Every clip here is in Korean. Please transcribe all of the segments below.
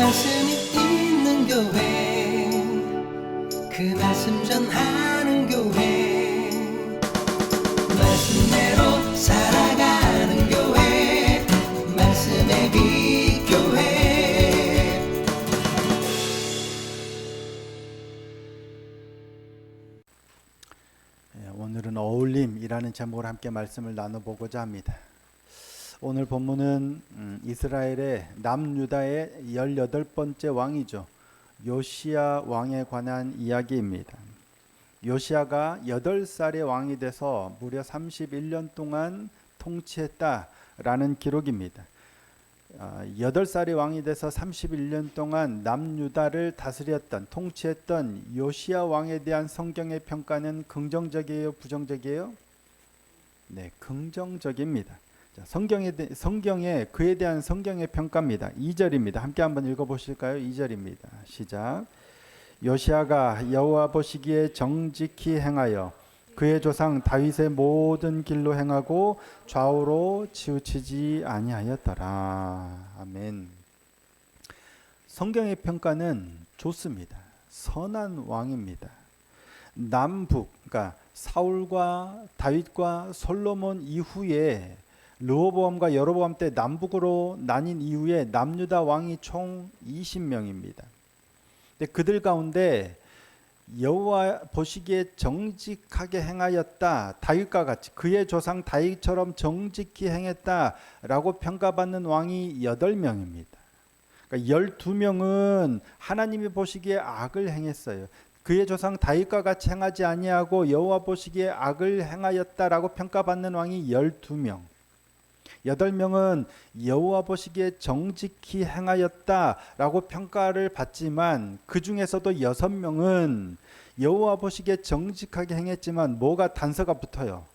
말씀이 있는 교회, 그 말씀 전하는 교회, 말씀대로 살아가는 교회, 말씀의 빛 교회. 오늘은 어울림이라는 제목으로 함께 말씀을 나눠보고자 합니다. 오늘 본문은 이스라엘의 남유다의 18번째 왕이죠. 요시야 왕에 관한 이야기입니다. 요시야가 8살의 왕이 돼서 무려 31년 동안 통치했다라는 기록입니다. 8살의 왕이 돼서 31년 동안 남유다를 다스렸던, 통치했던 요시야 왕에 대한 성경의 평가는 긍정적이에요, 부정적이에요? 네, 긍정적입니다. 자, 성경에 그에 대한 성경의 평가입니다. 2절입니다. 함께 한번 읽어보실까요? 2절입니다. 시작. 요시야가 여호와 보시기에 정직히 행하여 그의 조상 다윗의 모든 길로 행하고 좌우로 치우치지 아니하였더라. 아멘. 성경의 평가는 좋습니다. 선한 왕입니다. 남북, 그러니까 사울과 다윗과 솔로몬 이후에 르호보암과 여로보암 때 남북으로 나뉜 이후에 남유다 왕이 총 20명입니다. 근데 그들 가운데 여호와 보시기에 정직하게 행하였다, 다윗과 같이 그의 조상 다윗처럼 정직히 행했다라고 평가받는 왕이 8명입니다. 그러니까 12명은 하나님이 보시기에 악을 행했어요. 그의 조상 다윗과 같이 행하지 아니하고 여호와 보시기에 악을 행하였다라고 평가받는 왕이 12명. 8명은 여호와 보시기에 정직히 행하였다라고 평가를 받지만 그 중에서도 6명은 여호와 보시기에 정직하게 행했지만 뭐가 단서가 붙어요.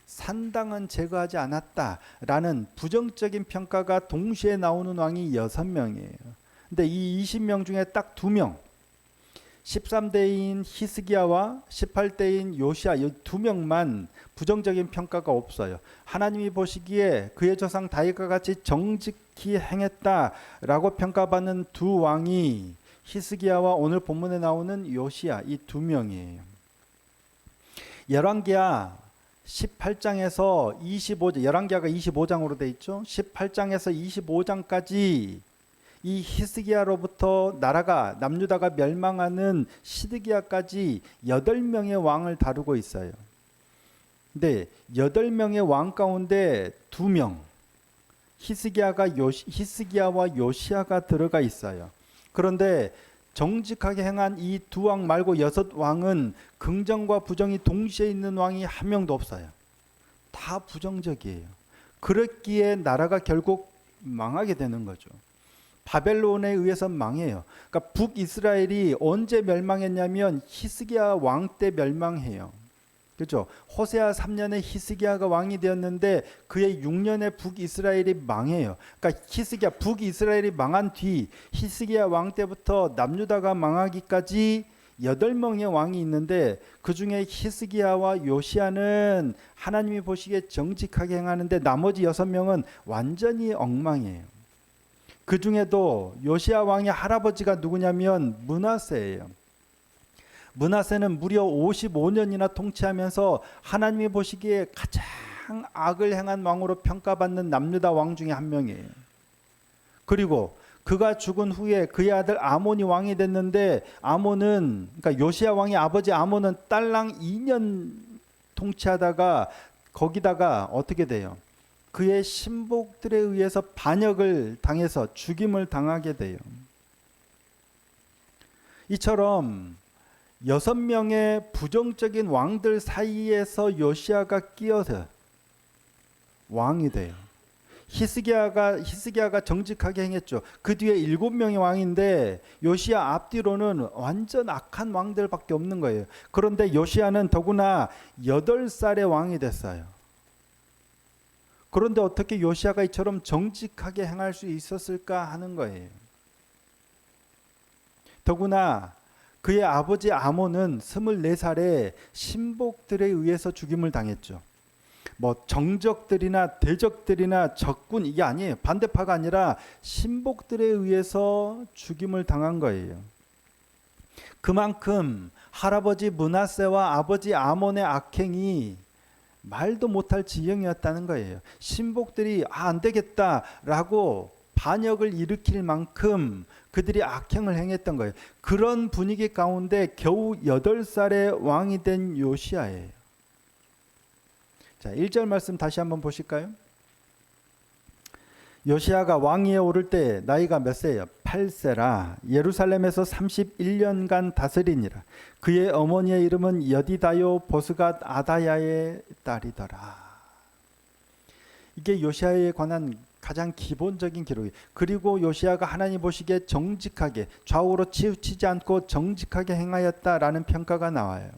산당은 제거하지 않았다라는 부정적인 평가가 동시에 나오는 왕이 6명이에요. 근데 이 20명 중에 딱 2명, 13대인 히스기야와 18대인 요시야, 이 2명만 부정적인 평가가 없어요. 하나님이 보시기에 그의 조상 다윗과 같이 정직히 행했다라고 평가받는 2 왕이 히스기야와 오늘 본문에 나오는 요시야, 이 2명이에요. 열왕기하 18장에서 25장, 열왕기하가 25장으로 돼 있죠. 18장에서 25장까지 이 히스기야로부터 나라가 남유다가 멸망하는 시드기야까지 8명의 왕을 다루고 있어요. 근데 8명의 왕 가운데 2명, 히스기야와 요시야가 들어가 있어요. 그런데 정직하게 행한 이 2왕 말고 6왕은 긍정과 부정이 동시에 있는 왕이 한 명도 없어요. 다 부정적이에요. 그렇기에 나라가 결국 망하게 되는 거죠. 바벨론에 의해서 망해요. 그러니까 북이스라엘이 언제 멸망했냐면 히스기야 왕 때 멸망해요. 그렇죠? 호세아 3년에 히스기야가 왕이 되었는데 그의 6년에 북이스라엘이 망해요. 그러니까 북이스라엘이 망한 뒤 히스기야 왕 때부터 남유다가 망하기까지 8명의 왕이 있는데 그 중에 히스기야와 요시야는 하나님이 보시기에 정직하게 행하는데 나머지 6명은 완전히 엉망이에요. 그 중에도 요시야 왕의 할아버지가 누구냐면 므낫세예요. 므낫세는 무려 55년이나 통치하면서 하나님이 보시기에 가장 악을 행한 왕으로 평가받는 남유다 왕 중에 한 명이에요. 그리고 그가 죽은 후에 그의 아들 아몬이 왕이 됐는데 아몬은, 그러니까 요시야 왕의 아버지 아몬은 딸랑 2년 통치하다가 거기다가 어떻게 돼요? 그의 신복들에 의해서 반역을 당해서 죽임을 당하게 돼요. 이처럼 6명의 부정적인 왕들 사이에서 요시야가 끼어서 왕이 돼요. 히스기야가 정직하게 행했죠. 그 뒤에 7명의 왕인데 요시야 앞뒤로는 완전 악한 왕들밖에 없는 거예요. 그런데 요시야는 더구나 8살의 왕이 됐어요. 그런데 어떻게 요시야가 이처럼 정직하게 행할 수 있었을까 하는 거예요. 더구나 그의 아버지 아몬은 24살에 신복들에 의해서 죽임을 당했죠. 뭐 정적들이나 대적들이나 적군 이게 아니에요. 반대파가 아니라 신복들에 의해서 죽임을 당한 거예요. 그만큼 할아버지 므낫세와 아버지 아몬의 악행이 말도 못할 지경이었다는 거예요. 신복들이 안 되겠다라고 반역을 일으킬 만큼 그들이 악행을 행했던 거예요. 그런 분위기 가운데 겨우 8살의 왕이 된 요시야예요. 자, 1절 말씀 다시 한번 보실까요? 요시야가 왕위에 오를 때 나이가 몇 세예요? 8세라. 예루살렘에서 31년간 다스리니라. 그의 어머니의 이름은 여디다요 보스갓 아다야의 딸이더라. 이게 요시야에 관한 가장 기본적인 기록이에요. 그리고 요시야가 하나님 보시기에 정직하게 좌우로 치우치지 않고 정직하게 행하였다라는 평가가 나와요.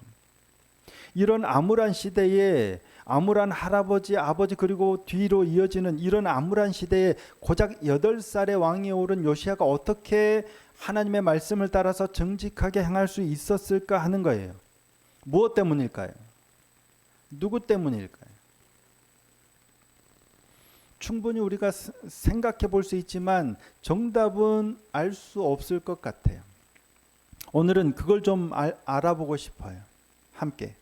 이런 암울한 시대에 암울한 할아버지, 아버지 그리고 뒤로 이어지는 이런 암울한 시대에 고작 8살의 왕이 오른 요시야가 어떻게 하나님의 말씀을 따라서 정직하게 행할 수 있었을까 하는 거예요. 무엇 때문일까요? 누구 때문일까요? 충분히 우리가 생각해 볼 수 있지만 정답은 알 수 없을 것 같아요. 오늘은 그걸 좀 알아보고 싶어요. 함께.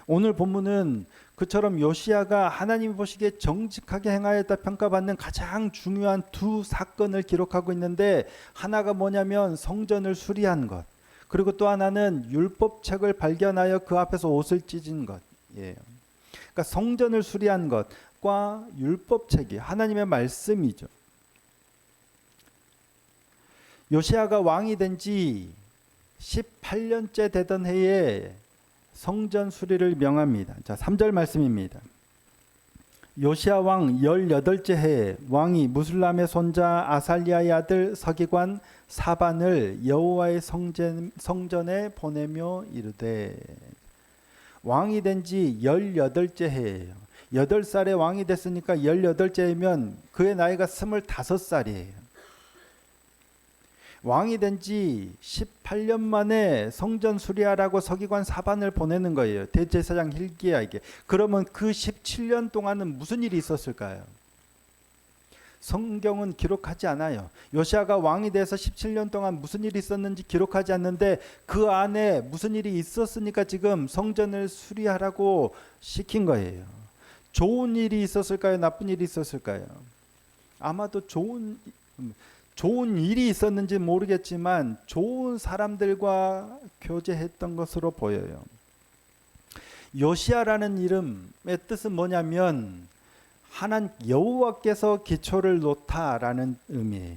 오늘 본문은 그처럼 요시야가 하나님 보시기에 정직하게 행하였다 평가받는 가장 중요한 두 사건을 기록하고 있는데, 하나가 뭐냐면 성전을 수리한 것, 그리고 또 하나는 율법책을 발견하여 그 앞에서 옷을 찢은 것이에요. 그러니까 성전을 수리한 것과 율법책이 하나님의 말씀이죠. 요시야가 왕이 된 지 18년째 되던 해에 성전 수리를 명합니다. 자, 3절 말씀입니다. 요시야 왕 18째 해에 왕이 무술람의 손자 아살리아의 아들 서기관 사반을 여호와의 성전에 보내며 이르되. 왕이 된 지 18째 해예요. 8살에 왕이 됐으니까 18째이면 그의 나이가 25살이에요. 왕이 된 지 18년 만에 성전 수리하라고 서기관 사반을 보내는 거예요. 대제사장 hil기야에게. 그러면 그 17년 동안은 무슨 일이 있었을까요? 성경은 기록하지 않아요. 요시야가 왕이 돼서 17년 동안 무슨 일이 있었는지 기록하지 않는데, 그 안에 무슨 일이 있었으니까 지금 성전을 수리하라고 시킨 거예요. 좋은 일이 있었을까요? 나쁜 일이 있었을까요? 아마도 좋은 일이 있었는지 모르겠지만 좋은 사람들과 교제했던 것으로 보여요. 요시야라는 이름의 뜻은 뭐냐면 하나님 여호와께서 기초를 놓다라는 의미예요.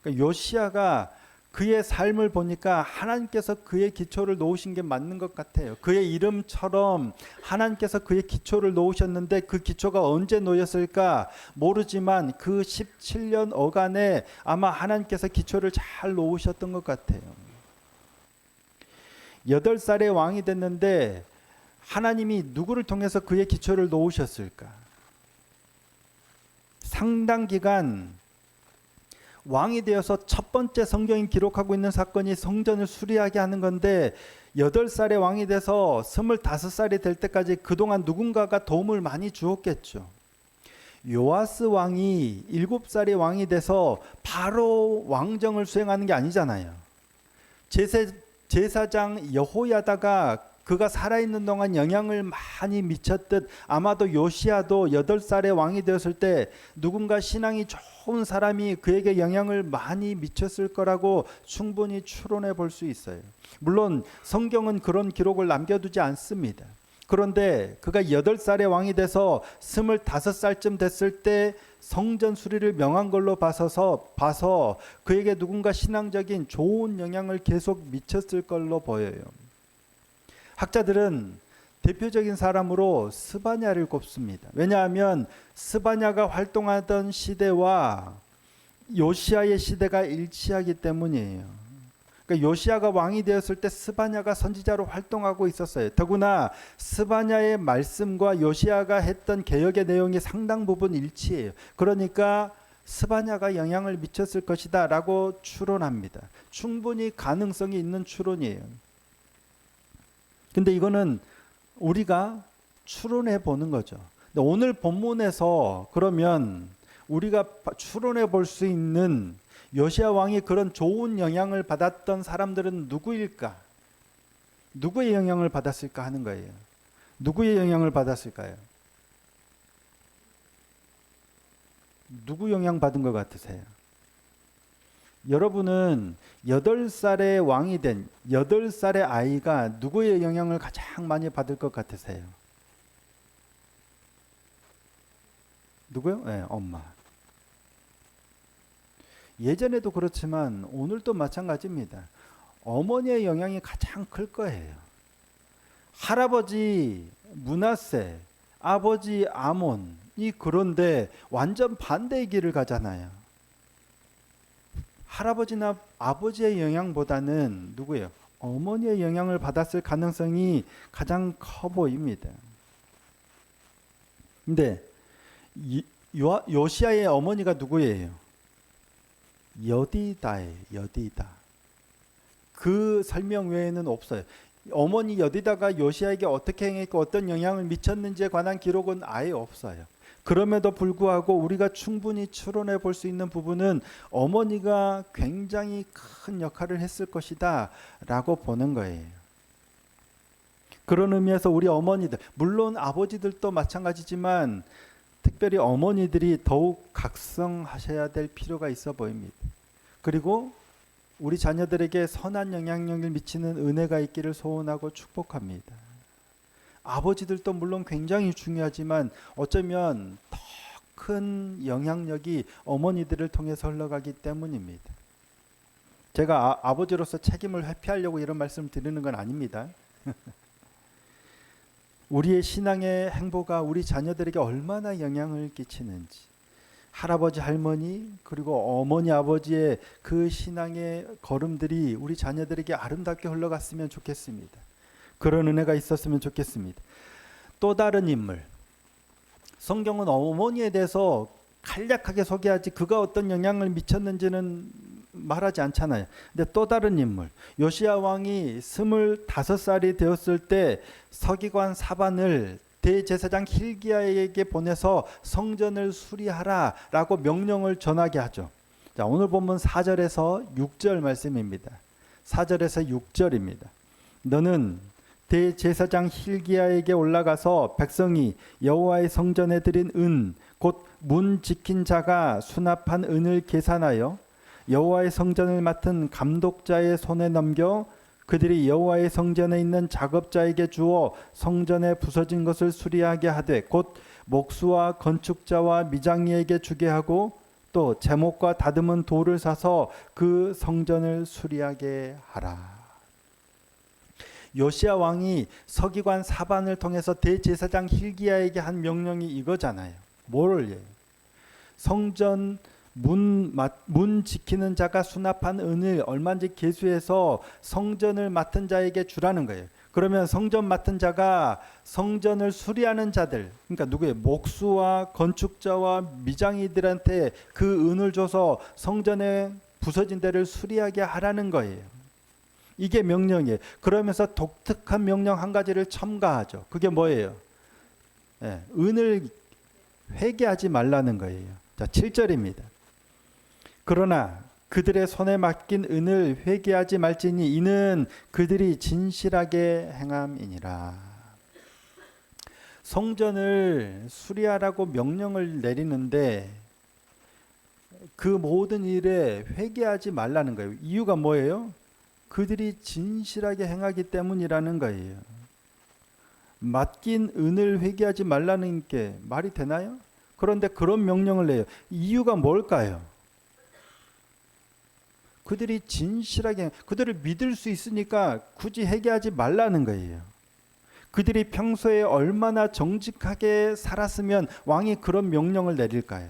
그러니까 요시야가 그의 삶을 보니까 하나님께서 그의 기초를 놓으신 게 맞는 것 같아요. 그의 이름처럼 하나님께서 그의 기초를 놓으셨는데 그 기초가 언제 놓였을까 모르지만 그 17년 어간에 아마 하나님께서 기초를 잘 놓으셨던 것 같아요. 8살의 왕이 됐는데 하나님이 누구를 통해서 그의 기초를 놓으셨을까? 상당 기간 왕이 되어서 첫 번째 성경이 기록하고 있는 사건이 성전을 수리하게 하는 건데, 8살의 왕이 돼서 25살이 될 때까지 그동안 누군가가 도움을 많이 주었겠죠. 요아스 왕이 7살의 왕이 돼서 바로 왕정을 수행하는 게 아니잖아요. 제사장 여호야다가 그가 살아있는 동안 영향을 많이 미쳤듯 아마도 요시야도 8살의 왕이 되었을 때 누군가 신앙이 좋은 사람이 그에게 영향을 많이 미쳤을 거라고 충분히 추론해 볼 수 있어요. 물론 성경은 그런 기록을 남겨두지 않습니다. 그런데 그가 8살의 왕이 돼서 25살쯤 됐을 때 성전 수리를 명한 걸로 봐서 그에게 누군가 신앙적인 좋은 영향을 계속 미쳤을 걸로 보여요. 학자들은 대표적인 사람으로 스바냐를 꼽습니다. 왜냐하면 스바냐가 활동하던 시대와 요시야의 시대가 일치하기 때문이에요. 그러니까 요시야가 왕이 되었을 때 스바냐가 선지자로 활동하고 있었어요. 더구나 스바냐의 말씀과 요시야가 했던 개혁의 내용이 상당 부분 일치해요. 그러니까 스바냐가 영향을 미쳤을 것이다 라고 추론합니다. 충분히 가능성이 있는 추론이에요. 근데 이거는 우리가 추론해 보는 거죠. 근데 오늘 본문에서 그러면 우리가 추론해 볼 수 있는 요시야 왕이 그런 좋은 영향을 받았던 사람들은 누구일까? 누구의 영향을 받았을까 하는 거예요. 누구의 영향을 받았을까요? 누구 영향 받은 것 같으세요? 여러분은 8살의 왕이 된 8살의 아이가 누구의 영향을 가장 많이 받을 것 같으세요? 누구요? 네, 엄마. 예전에도 그렇지만 오늘도 마찬가지입니다. 어머니의 영향이 가장 클 거예요. 할아버지 므낫세, 아버지 아몬이 그런데 완전 반대의 길을 가잖아요. 할아버지나 아버지의 영향보다는 누구예요? 어머니의 영향을 받았을 가능성이 가장 커 보입니다. 근데 요시야의 어머니가 누구예요? 여디다예요. 여디다. 그 설명 외에는 없어요. 어머니 여디다가 요시야에게 어떻게 행했고 어떤 영향을 미쳤는지에 관한 기록은 아예 없어요. 그럼에도 불구하고 우리가 충분히 추론해 볼 수 있는 부분은 어머니가 굉장히 큰 역할을 했을 것이다 라고 보는 거예요. 그런 의미에서 우리 어머니들, 물론 아버지들도 마찬가지지만 특별히 어머니들이 더욱 각성하셔야 될 필요가 있어 보입니다. 그리고 우리 자녀들에게 선한 영향력을 미치는 은혜가 있기를 소원하고 축복합니다. 아버지들도 물론 굉장히 중요하지만 어쩌면 더 큰 영향력이 어머니들을 통해서 흘러가기 때문입니다. 제가 아버지로서 책임을 회피하려고 이런 말씀을 드리는 건 아닙니다. 우리의 신앙의 행보가 우리 자녀들에게 얼마나 영향을 끼치는지, 할아버지 할머니 그리고 어머니 아버지의 그 신앙의 걸음들이 우리 자녀들에게 아름답게 흘러갔으면 좋겠습니다. 그런 은혜가 있었으면 좋겠습니다. 또 다른 인물, 성경은 어머니에 대해서 간략하게 소개하지 그가 어떤 영향을 미쳤는지는 말하지 않잖아요. 근데 또 다른 인물, 요시야 왕이 25살이 되었을 때 서기관 사반을 대제사장 힐기야에게 보내서 성전을 수리하라 라고 명령을 전하게 하죠. 자, 오늘 본문 4절에서 6절 말씀입니다. 4절에서 6절입니다. 너는 대제사장 힐기야에게 올라가서 백성이 여호와의 성전에 드린 은 곧 문 지킨 자가 수납한 은을 계산하여 여호와의 성전을 맡은 감독자의 손에 넘겨 그들이 여호와의 성전에 있는 작업자에게 주어 성전에 부서진 것을 수리하게 하되 곧 목수와 건축자와 미장이에게 주게 하고 또 제목과 다듬은 돌을 사서 그 성전을 수리하게 하라. 요시야 왕이 서기관 사반을 통해서 대제사장 힐기야에게 한 명령이 이거잖아요. 뭐를? 성전 문 지키는 자가 수납한 은을 얼마인지 계수해서 성전을 맡은 자에게 주라는 거예요. 그러면 성전 맡은 자가 성전을 수리하는 자들, 그러니까 누구예요? 목수와 건축자와 미장이들한테 그 은을 줘서 성전에 부서진 데를 수리하게 하라는 거예요. 이게 명령이에요. 그러면서 독특한 명령 한 가지를 첨가하죠. 그게 뭐예요? 은을 회개하지 말라는 거예요. 자, 7절입니다. 그러나 그들의 손에 맡긴 은을 회개하지 말지니 이는 그들이 진실하게 행함이니라. 성전을 수리하라고 명령을 내리는데 그 모든 일에 회개하지 말라는 거예요. 이유가 뭐예요? 그들이 진실하게 행하기 때문이라는 거예요. 맡긴 은을 회개하지 말라는 게 말이 되나요? 그런데 그런 명령을 내요. 이유가 뭘까요? 그들이 진실하게, 그들을 믿을 수 있으니까 굳이 회개하지 말라는 거예요. 그들이 평소에 얼마나 정직하게 살았으면 왕이 그런 명령을 내릴까요?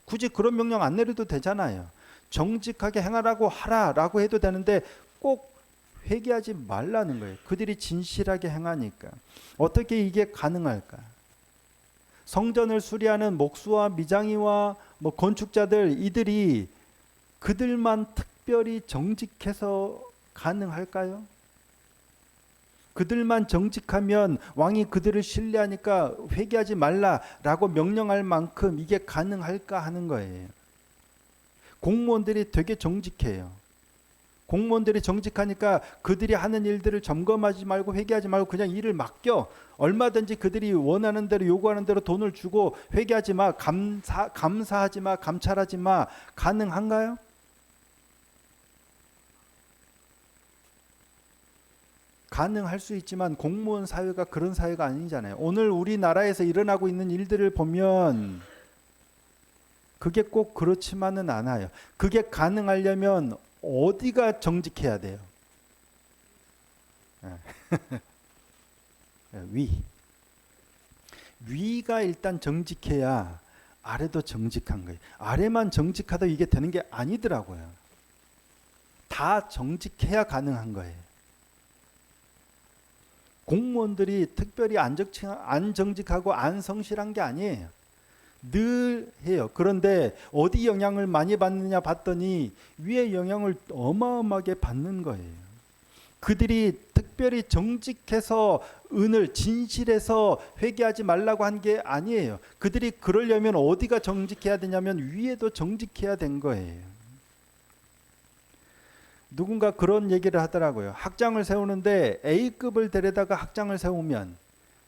굳이 그런 명령 안 내려도 되잖아요. 정직하게 행하라고 하라라고 해도 되는데 꼭 회개하지 말라는 거예요. 그들이 진실하게 행하니까. 어떻게 이게 가능할까? 성전을 수리하는 목수와 미장이와 건축자들, 이들이 그들만 특별히 정직해서 가능할까요? 그들만 정직하면 왕이 그들을 신뢰하니까 회개하지 말라라고 명령할 만큼 이게 가능할까 하는 거예요. 공무원들이 되게 정직해요. 공무원들이 정직하니까 그들이 하는 일들을 점검하지 말고 회개하지 말고 그냥 일을 맡겨. 얼마든지 그들이 원하는 대로 요구하는 대로 돈을 주고 회개하지 마, 감사하지 마, 감찰하지 마. 가능한가요? 가능할 수 있지만 공무원 사회가 그런 사회가 아니잖아요. 오늘 우리나라에서 일어나고 있는 일들을 보면 그게 꼭 그렇지만은 않아요. 그게 가능하려면 어디가 정직해야 돼요? 위가 일단 정직해야 아래도 정직한 거예요. 아래만 정직하다 이게 되는 게 아니더라고요. 다 정직해야 가능한 거예요. 공무원들이 특별히 안정직하고 안성실한 게 아니에요. 늘 해요. 그런데 어디 영향을 많이 받느냐 봤더니 위에 영향을 어마어마하게 받는 거예요. 그들이 특별히 정직해서 진실해서 회개하지 말라고 한 게 아니에요. 그들이 그러려면 어디가 정직해야 되냐면 위에도 정직해야 된 거예요. 누군가 그런 얘기를 하더라고요. 학장을 세우는데 A급을 데려다가 학장을 세우면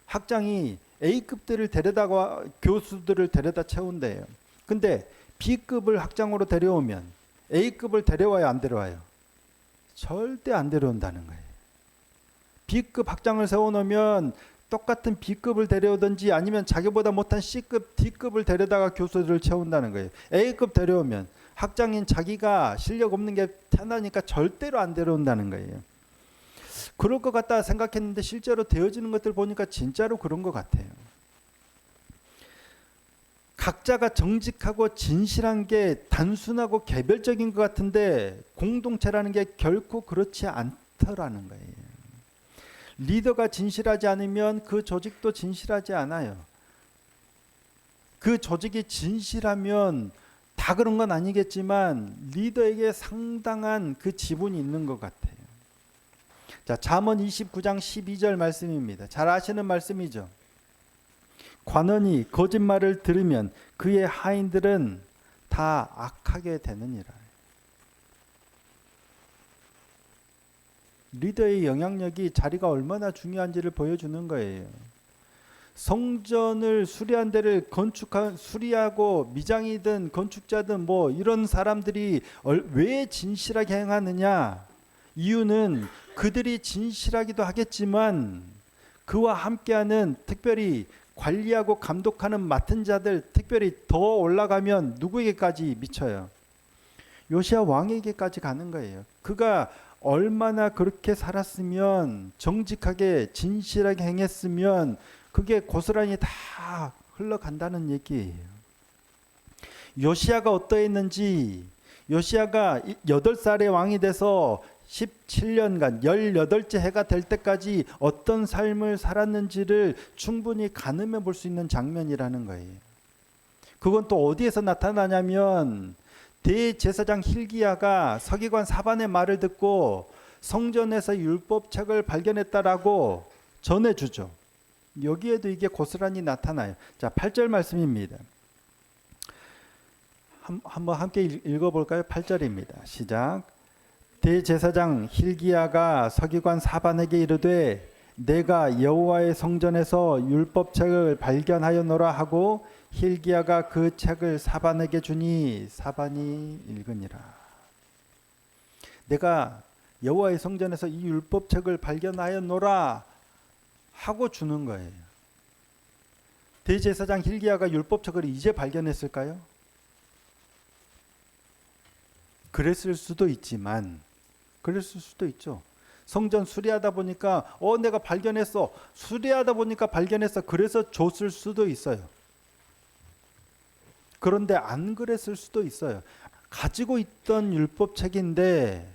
학장이 A급들을 데려다가 교수들을 데려다 채운대요. 근데 B급을 학장으로 데려오면 A급을 데려와요, 안 데려와요? 절대 안 데려온다는 거예요. B급 학장을 세워놓으면 똑같은 B급을 데려오든지 아니면 자기보다 못한 C급, D급을 데려다가 교수들을 채운다는 거예요. A급 데려오면 학장인 자기가 실력 없는 게 편하니까 절대로 안 데려온다는 거예요. 그럴 것 같다 생각했는데 실제로 되어지는 것들 보니까 진짜로 그런 것 같아요. 각자가 정직하고 진실한 게 단순하고 개별적인 것 같은데 공동체라는 게 결코 그렇지 않더라는 거예요. 리더가 진실하지 않으면 그 조직도 진실하지 않아요. 그 조직이 진실하면 다 그런 건 아니겠지만 리더에게 상당한 그 지분이 있는 것 같아요. 자, 잠언 29장 12절 말씀입니다. 잘 아시는 말씀이죠. 관원이 거짓말을 들으면 그의 하인들은 다 악하게 되느니라. 리더의 영향력이 자리가 얼마나 중요한지를 보여주는 거예요. 성전을 수리한 데를 수리하고 미장이든 건축자든 뭐 이런 사람들이 왜 진실하게 행하느냐? 이유는 그들이 진실하기도 하겠지만 그와 함께하는 특별히 관리하고 감독하는 맡은 자들, 특별히 더 올라가면 누구에게까지 미쳐요? 요시야 왕에게까지 가는 거예요. 그가 얼마나 그렇게 살았으면, 정직하게 진실하게 행했으면 그게 고스란히 다 흘러간다는 얘기예요. 요시야가 어떠했는지, 요시야가 8살의 왕이 돼서 17년간 18째 해가 될 때까지 어떤 삶을 살았는지를 충분히 가늠해 볼 수 있는 장면이라는 거예요. 그건 또 어디에서 나타나냐면 대제사장 힐기야가 서기관 사반의 말을 듣고 성전에서 율법책을 발견했다라고 전해주죠. 여기에도 이게 고스란히 나타나요. 자, 8절 말씀입니다. 한번 함께 읽어볼까요? 8절입니다. 시작. 대제사장 힐기야가 서기관 사반에게 이르되 내가 여호와의 성전에서 율법책을 발견하였노라 하고 힐기야가 그 책을 사반에게 주니 사반이 읽으니라. 내가 여호와의 성전에서 이 율법책을 발견하였노라 하고 주는 거예요. 대제사장 힐기야가 율법책을 이제 발견했을까요? 그랬을 수도 있지만, 그랬을 수도 있죠. 성전 수리하다 보니까 내가 발견했어. 수리하다 보니까 발견했어. 그래서 줬을 수도 있어요. 그런데 안 그랬을 수도 있어요. 가지고 있던 율법책인데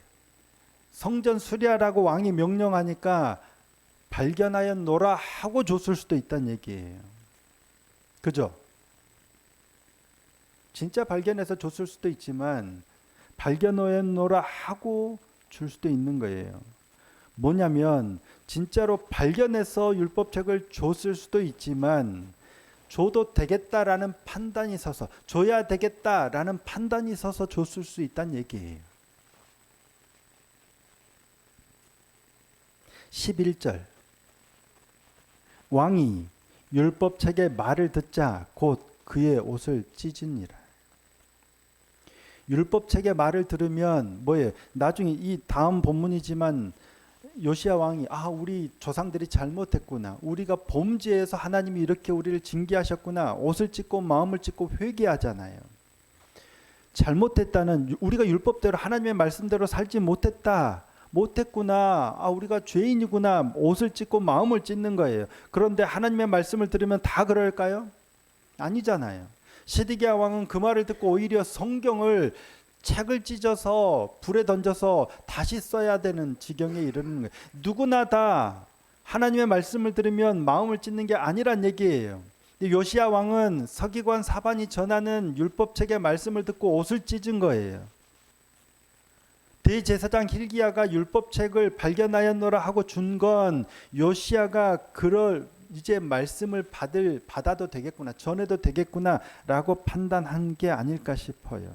성전 수리하라고 왕이 명령하니까 발견하였노라 하고 줬을 수도 있다는 얘기예요. 그죠? 진짜 발견해서 줬을 수도 있지만 발견하였노라 하고 줄 수도 있는 거예요. 뭐냐면 진짜로 발견해서 율법책을 줬을 수도 있지만 줘도 되겠다라는 판단이 서서 줘야 되겠다라는 판단이 서서 줬을 수 있다는 얘기예요. 11절 왕이 율법책의 말을 듣자 곧 그의 옷을 찢으니라. 율법책의 말을 들으면 뭐예요? 나중에 이 다음 본문이지만 요시야 왕이 우리 조상들이 잘못했구나. 우리가 범죄해서 하나님이 이렇게 우리를 징계하셨구나. 옷을 찢고 마음을 찢고 회개하잖아요. 잘못했다는 우리가 율법대로 하나님의 말씀대로 살지 못했구나. 우리가 죄인이구나. 옷을 찢고 마음을 찢는 거예요. 그런데 하나님의 말씀을 들으면 다 그럴까요? 아니잖아요. 시드기야 왕은 그 말을 듣고 오히려 성경을 책을 찢어서 불에 던져서 다시 써야 되는 지경에 이르는 거예요. 누구나 다 하나님의 말씀을 들으면 마음을 찢는 게 아니란 얘기예요. 요시야 왕은 서기관 사반이 전하는 율법책의 말씀을 듣고 옷을 찢은 거예요. 대제사장 hil기야가 율법책을 발견하였노라 하고 준 건 요시야가 그럴 이제 말씀을 받아도 되겠구나, 전해도 되겠구나라고 판단한 게 아닐까 싶어요.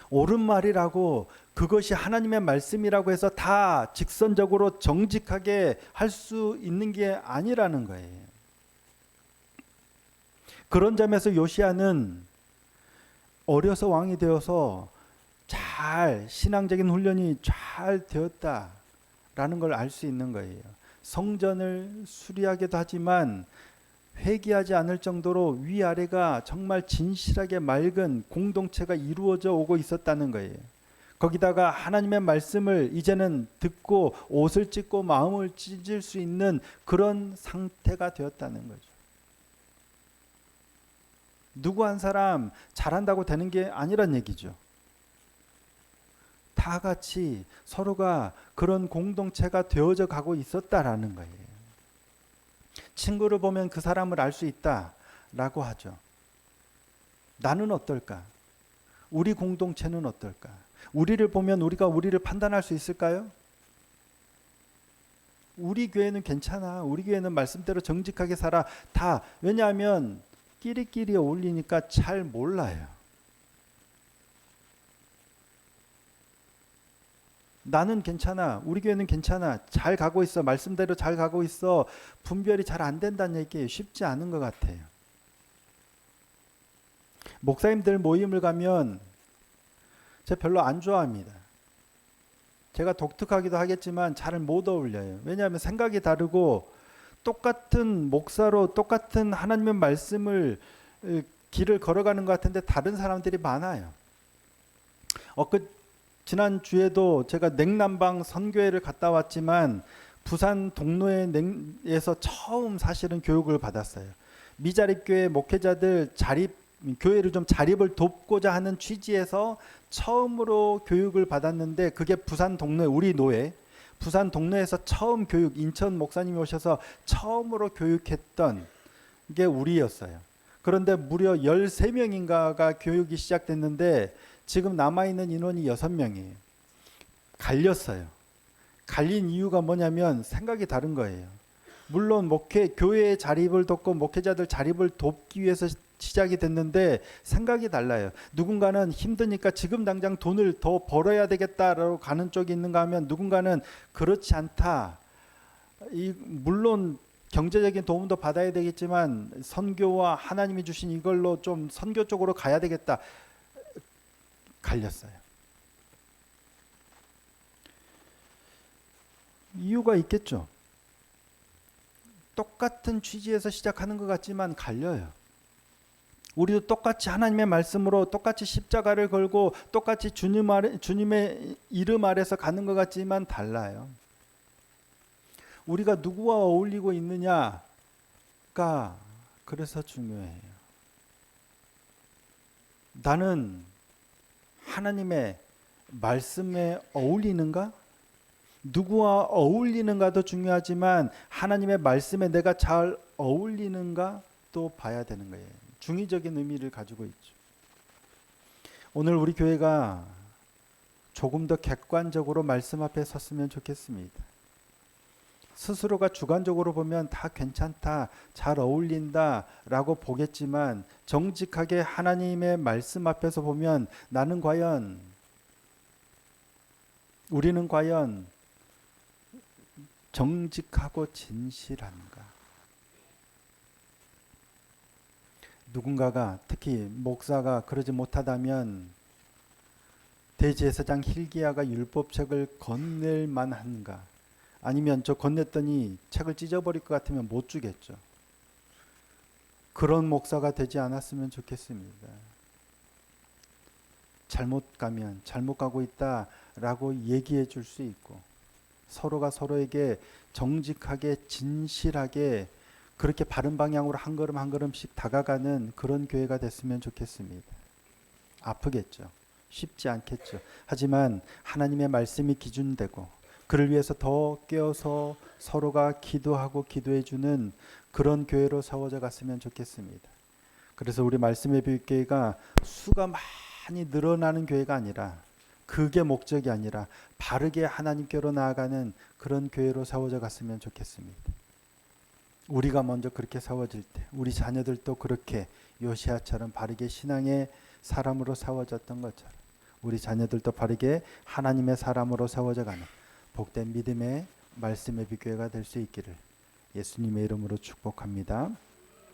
옳은 말이라고 그것이 하나님의 말씀이라고 해서 다 직선적으로 정직하게 할 수 있는 게 아니라는 거예요. 그런 점에서 요시야는 어려서 왕이 되어서 잘 신앙적인 훈련이 잘 되었다라는 걸 알 수 있는 거예요. 성전을 수리하기도 하지만 회개하지 않을 정도로 위아래가 정말 진실하게 맑은 공동체가 이루어져 오고 있었다는 거예요. 거기다가 하나님의 말씀을 이제는 듣고 옷을 찢고 마음을 찢을 수 있는 그런 상태가 되었다는 거죠. 누구 한 사람 잘한다고 되는 게 아니란 얘기죠. 다 같이 서로가 그런 공동체가 되어져 가고 있었다라는 거예요. 친구를 보면 그 사람을 알 수 있다라고 하죠. 나는 어떨까? 우리 공동체는 어떨까? 우리를 보면 우리가 우리를 판단할 수 있을까요? 우리 교회는 괜찮아. 우리 교회는 말씀대로 정직하게 살아. 다. 왜냐하면 끼리끼리 어울리니까 잘 몰라요. 나는 괜찮아. 우리 교회는 괜찮아. 잘 가고 있어. 말씀대로 잘 가고 있어. 분별이 잘 안 된다는 얘기예요. 쉽지 않은 것 같아요. 목사님들 모임을 가면 제가 별로 안 좋아합니다. 제가 독특하기도 하겠지만 잘 못 어울려요. 왜냐하면 생각이 다르고 똑같은 목사로 똑같은 하나님의 말씀을 길을 걸어가는 것 같은데 다른 사람들이 많아요. 지난 주에도 제가 냉남방 선교회를 갔다 왔지만 부산 동로에서 처음 사실은 교육을 받았어요. 미자립교회 목회자들 교회를 좀 자립을 돕고자 하는 취지에서 처음으로 교육을 받았는데 그게 부산 동로에 우리 노회 부산 동로에서 처음 교육 인천 목사님이 오셔서 처음으로 교육했던 게 우리였어요. 그런데 무려 13명인가가 교육이 시작됐는데 지금 남아있는 인원이 6명이에요. 갈렸어요. 갈린 이유가 뭐냐면 생각이 다른 거예요. 물론 교회의 자립을 돕고 목회자들 자립을 돕기 위해서 시작이 됐는데 생각이 달라요. 누군가는 힘드니까 지금 당장 돈을 더 벌어야 되겠다라고 가는 쪽이 있는가 하면 누군가는 그렇지 않다. 물론 경제적인 도움도 받아야 되겠지만 선교와 하나님이 주신 이걸로 좀 선교 쪽으로 가야 되겠다. 갈렸어요. 이유가 있겠죠. 똑같은 취지에서 시작하는 것 같지만 갈려요. 우리도 똑같이 하나님의 말씀으로 똑같이 십자가를 걸고 똑같이 주님의 이름 아래서 가는 것 같지만 달라요. 우리가 누구와 어울리고 있느냐가 그래서 중요해요. 나는 하나님의 말씀에 어울리는가? 누구와 어울리는가도 중요하지만 하나님의 말씀에 내가 잘 어울리는가도 봐야 되는 거예요. 중의적인 의미를 가지고 있죠. 오늘 우리 교회가 조금 더 객관적으로 말씀 앞에 섰으면 좋겠습니다. 스스로가 주관적으로 보면 다 괜찮다, 잘 어울린다 라고 보겠지만 정직하게 하나님의 말씀 앞에서 보면 우리는 과연 정직하고 진실한가? 누군가가, 특히 목사가 그러지 못하다면 대제사장 hil기야가 율법책을 건넬 만한가? 아니면 저 건넸더니 책을 찢어버릴 것 같으면 못 주겠죠. 그런 목사가 되지 않았으면 좋겠습니다. 잘못 가면 잘못 가고 있다라고 얘기해 줄 수 있고, 서로가 서로에게 정직하게 진실하게 그렇게 바른 방향으로 한 걸음 한 걸음씩 다가가는 그런 교회가 됐으면 좋겠습니다. 아프겠죠. 쉽지 않겠죠. 하지만 하나님의 말씀이 기준되고 그를 위해서 더 깨어서 서로가 기도하고 기도해 주는 그런 교회로 세워져 갔으면 좋겠습니다. 그래서 우리 말씀의 교회가 수가 많이 늘어나는 교회가 아니라, 그게 목적이 아니라 바르게 하나님께로 나아가는 그런 교회로 세워져 갔으면 좋겠습니다. 우리가 먼저 그렇게 세워질 때 우리 자녀들도 그렇게 요시야처럼 바르게 신앙의 사람으로 세워졌던 것처럼 우리 자녀들도 바르게 하나님의 사람으로 세워져 가는 복된 믿음의 말씀의 교회가 될 수 있기를 예수님의 이름으로 축복합니다.